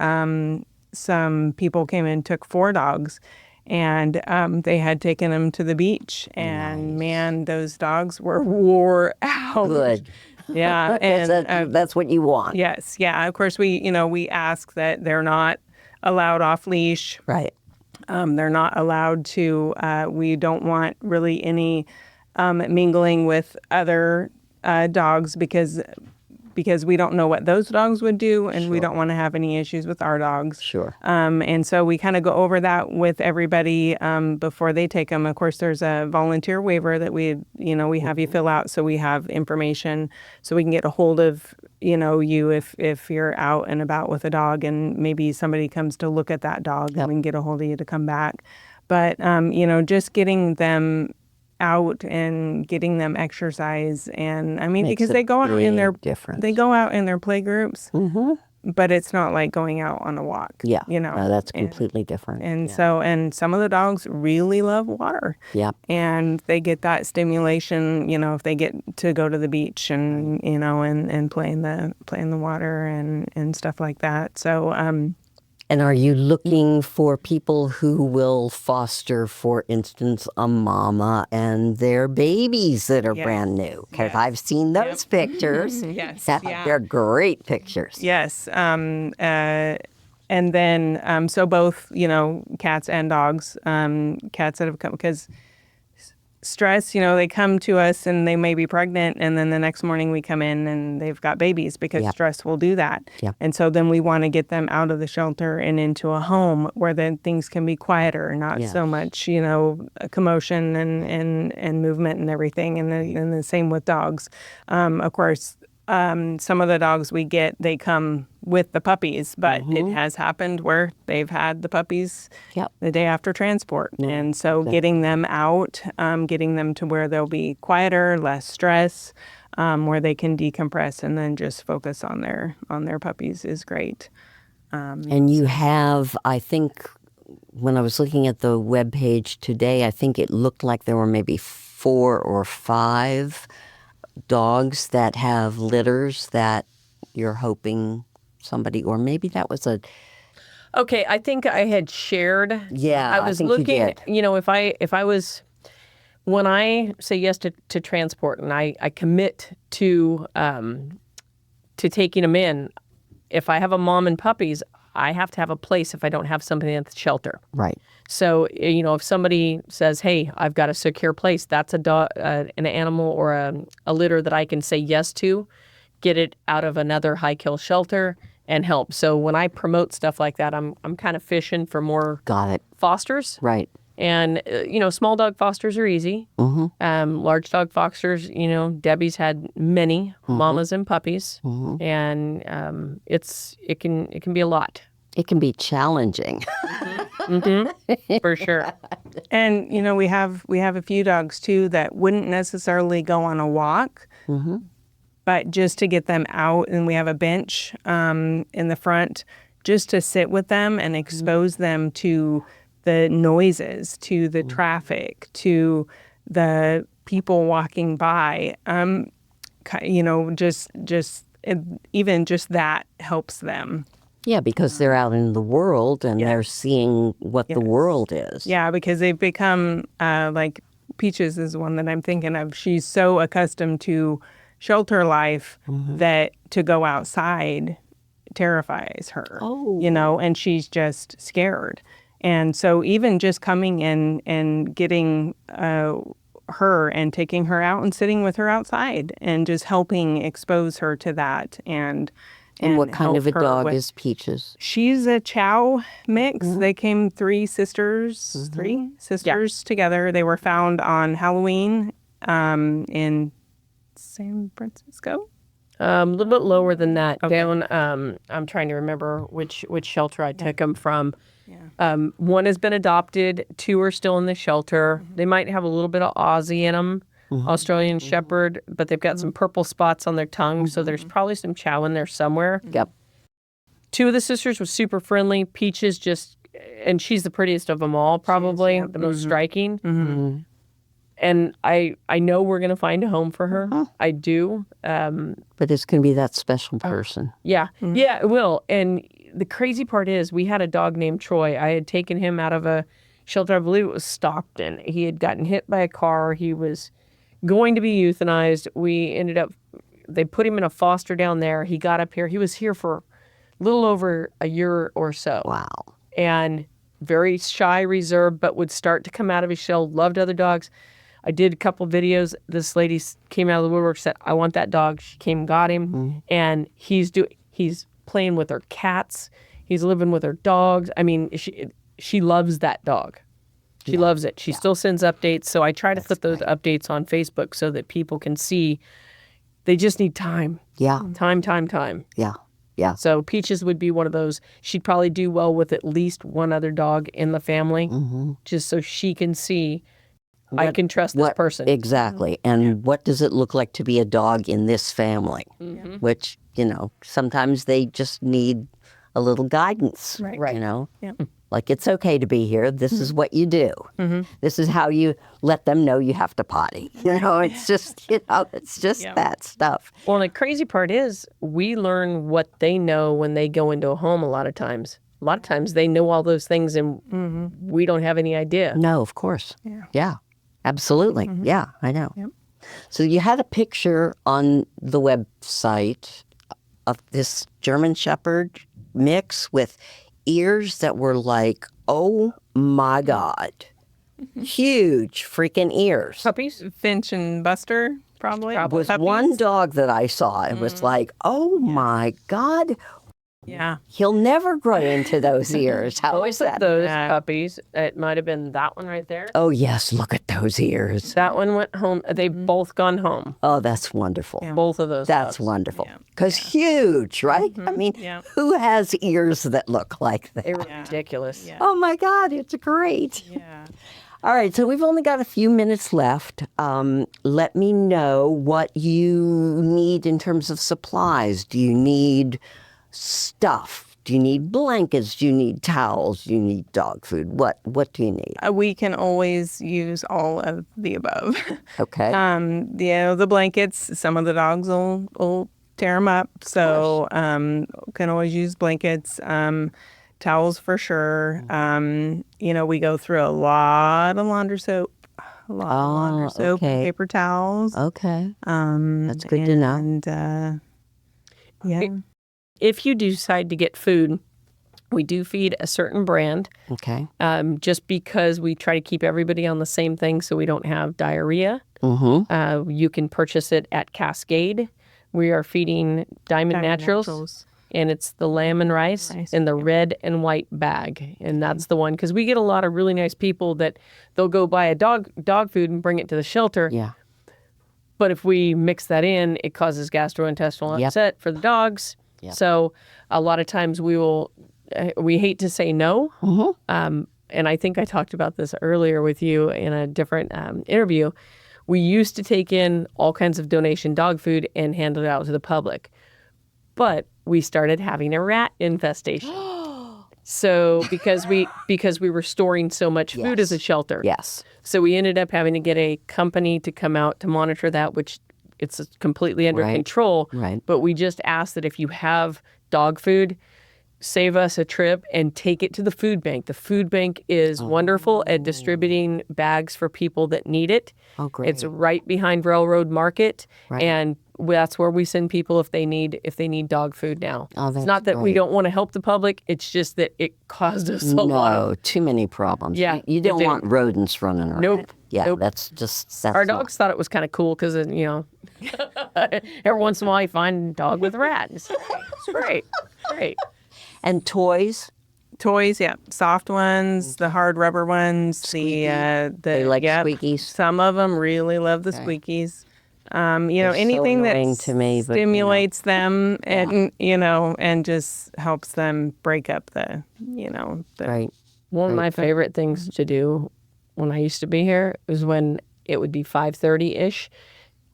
some people came and took 4 dogs. And they had taken them to the beach, and man, those dogs were wore out. Good. Yeah, and That's what you want. yes, yeah. Of course, we ask that they're not allowed off leash. Right. They're not allowed to. We don't want really any mingling with other dogs because we don't know what those dogs would do, and we don't want to have any issues with our dogs. Sure. And so we kind of go over that with everybody before they take them. Of course, there's a volunteer waiver that we have you fill out, so we have information, so we can get a hold of you if you're out and about with a dog, and maybe somebody comes to look at that dog, and we can get a hold of you to come back. But just getting them out and getting them exercise, and Makes because a they go out in their big difference. they go out in their play groups, but it's not like going out on a walk. Yeah. No, that's completely different. and so some of the dogs really love water. Yeah. And they get that stimulation, if they get to go to the beach and and play in the water and stuff like that. So And are you looking for people who will foster, for instance, a mama and their babies that are brand new? Because I've seen those pictures. Yes, yeah. They're great pictures. yes, and then so both cats and dogs, cats that have come because stress, they come to us and they may be pregnant, and then the next morning we come in and they've got babies because stress will do that. Yep. And so then we want to get them out of the shelter and into a home where then things can be quieter, not so much, commotion and movement and everything. And the same with dogs. Of course, some of the dogs we get, they come with the puppies, but it has happened where they've had the puppies the day after transport. And so getting them out, getting them to where they'll be quieter, less stress, where they can decompress and then just focus on their puppies is great. And you have, I think, when I was looking at the webpage today, I think it looked like there were maybe 4 or 5 dogs that have litters that you're hoping somebody, or maybe that was a... Okay, I think I had shared. Yeah, I was think you looking. did. If I was, when I say yes to transport and I commit to taking them in, if I have a mom and puppies, I have to have a place if I don't have somebody at the shelter. Right. So, if somebody says, hey, I've got a secure place, that's a dog, an animal or a litter that I can say yes to, get it out of another high-kill shelter and help. So when I promote stuff like that, I'm kind of fishing for more Got it. fosters. Right. And, small dog fosters are easy. Large dog fosters, Debbie's had many mamas and puppies. And it can be a lot. It can be challenging. For sure. And we have a few dogs too that wouldn't necessarily go on a walk, but just to get them out, and we have a bench in the front just to sit with them and expose them to the noises, to the traffic, to the people walking by. Even just that helps them. Yeah, because they're out in the world and they're seeing what the world is. Yeah, because they've become, like Peaches is one that I'm thinking of. She's so accustomed to shelter life that to go outside terrifies her, and she's just scared. And so even just coming in and getting her and taking her out and sitting with her outside and just helping expose her to that and And what kind of a help her dog with- is Peaches? She's a Chow mix. They came three sisters together. They were found on Halloween in San Francisco. A little bit lower than that. Down, I'm trying to remember which shelter I took them from. One has been adopted. 2 are still in the shelter. They might have a little bit of Aussie in them, Australian Shepherd, but they've got some purple spots on their tongue, so there's probably some Chow in there somewhere. Yep. 2 of the sisters was super friendly. Peaches and she's the prettiest of them all, probably the most striking. And I know we're going to find a home for her. I do. But it's going to be that special person. Yeah. Yeah, it will. And the crazy part is we had a dog named Troy. I had taken him out of a shelter, I believe it was Stockton. He had gotten hit by a car. He was going to be euthanized. They put him in a foster down there. He got up here. He was here for a little over a year or so. Wow. And very shy, reserved, but would start to come out of his shell, loved other dogs. I did a couple videos. This lady came out of the woodwork, said, I want that dog. She came and got him. And he's playing with her cats. He's living with her dogs. I mean, she loves that dog. She loves it. She still sends updates. So I try to put those updates on Facebook so that people can see. They just need time. Yeah. Time. Yeah. Yeah. So Peaches would be one of those. She'd probably do well with at least one other dog in the family, just so she can see, I can trust this person. Exactly. And what does it look like to be a dog in this family? Which, sometimes they just need a little guidance. Right. You know? Yeah. Like, it's okay to be here. This is what you do. This is how you let them know you have to potty. It's just, it's just that stuff. Well, the crazy part is we learn what they know when they go into a home a lot of times. A lot of times they know all those things and we don't have any idea. No, of course. Yeah. Absolutely. Yeah, I know. Yep. So you had a picture on the website of this German Shepherd mix with ears that were like, oh my God, huge freaking ears. Puppies? Finch and Buster, probably. It was Puppies. one dog that I saw. It was like, oh my God, Yeah. he'll never grow into those ears. How is that? Those puppies. It might have been that one right there. Oh, yes, look at those ears. That one went home. They've both gone home. Oh, that's wonderful. Both of those. That's dogs. wonderful. Because huge, right? I mean, who has ears that look like that? They were ridiculous. Yeah. Oh, my God, it's great. Yeah. All right, so we've only got a few minutes left. Let me know what you need in terms of supplies. Do you need stuff? Do you need blankets? Do you need towels? Do you need dog food? What do you need? We can always use all of the above. Okay. The blankets, some of the dogs will tear them up. So can always use blankets. Towels for sure. We go through a lot of laundry soap. A lot of laundry soap, okay. paper towels. Okay. That's good to know. And yeah. If you decide to get food, we do feed a certain brand. Okay. Just because we try to keep everybody on the same thing so we don't have diarrhea. You can purchase it at Cascade. We are feeding Diamond Naturals. And it's the lamb and rice in the red and white bag. And that's the one. Because we get a lot of really nice people that they'll go buy a dog food and bring it to the shelter. Yeah. But if we mix that in, it causes gastrointestinal upset for the dogs. Yep. So a lot of times we hate to say no. And I think I talked about this earlier with you in a different interview. We used to take in all kinds of donation dog food and hand it out to the public. But we started having a rat infestation. So because we were storing so much food as a shelter. Yes. So we ended up having to get a company to come out to monitor that, which it's completely under control. Right. But we just ask that if you have dog food, save us a trip and take it to the food bank. The food bank is wonderful at distributing bags for people that need it. Oh, great. It's right behind Railroad Market. Right. And that's where we send people if they need dog food now. Oh, that's it's not that we great. don't want to help the public. It's just that it caused us a lot. No, too many problems. Yeah, You don't it want rodents running around. Nope. Yeah, Nope. that's Our not- dogs thought it was kind of cool because, Every once in a while, you find a dog with a rat. It's great. Great. And toys? Toys, yeah, soft ones, the hard rubber ones, They like squeakies? Some of them really love the squeakies. They're so Anything that annoying to me, but, stimulates them and and just helps them break up the Right. One of my favorite things to do when I used to be here was when it would be 5:30-ish,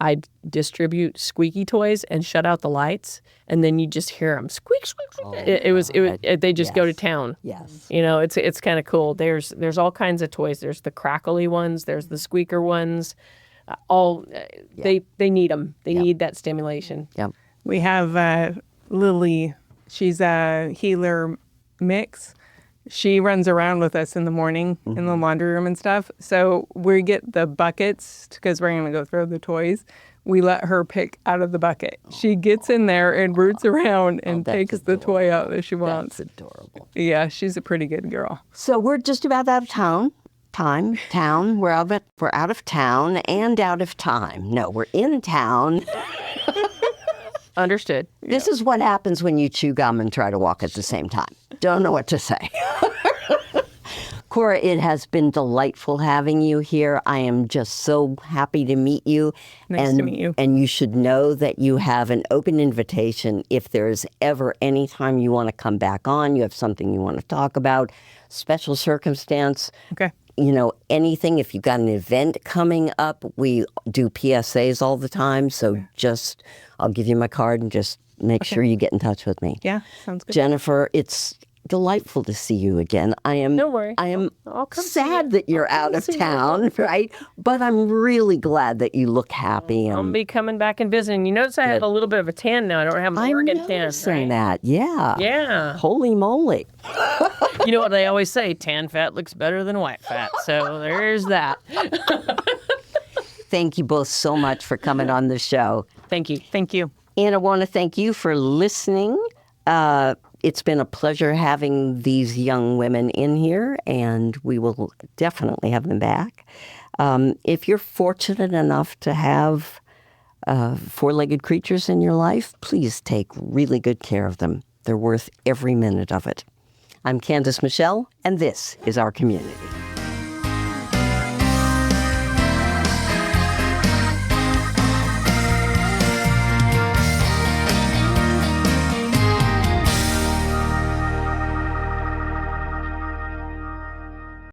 I'd distribute squeaky toys and shut out the lights, and then you just hear them squeak, squeak, squeak. They just go to town. Yes. It's kind of cool. There's all kinds of toys. There's the crackly ones. There's the squeaker ones. They need them. They need that stimulation. Yep. We have Lily. She's a healer mix. She runs around with us in the morning in the laundry room and stuff. So we get the buckets because we're going to go throw the toys. We let her pick out of the bucket. She gets in there and roots around and takes the toy out that she wants. That's adorable. Yeah, she's a pretty good girl. So we're just about out of town. We're out of town and out of time. No, we're in town. Understood. This is what happens when you chew gum and try to walk at the same time. Don't know what to say. Cora, it has been delightful having you here. I am just so happy to meet you. Nice to meet you. And you should know that you have an open invitation if there's ever any time you want to come back on, you have something you want to talk about, special circumstance. Okay. Anything. If you've got an event coming up, we do PSAs all the time. So I'll give you my card and just make sure you get in touch with me. Yeah, sounds good. Jennifer, it's delightful to see you again. Don't worry. I am I'll come sad that you're out of town, right? But I'm really glad that you look happy. I'll be coming back and visiting. You notice I have a little bit of a tan now. I don't have an Oregon tan. Saying that, yeah. Yeah. Holy moly. You know what they always say, tan fat looks better than white fat. So there's that. Thank you both so much for coming on the show. Thank you. Thank you. And I want to thank you for listening. It's been a pleasure having these young women in here, and we will definitely have them back. If you're fortunate enough to have four-legged creatures in your life, please take really good care of them. They're worth every minute of it. I'm Candace Michelle, and this is our community.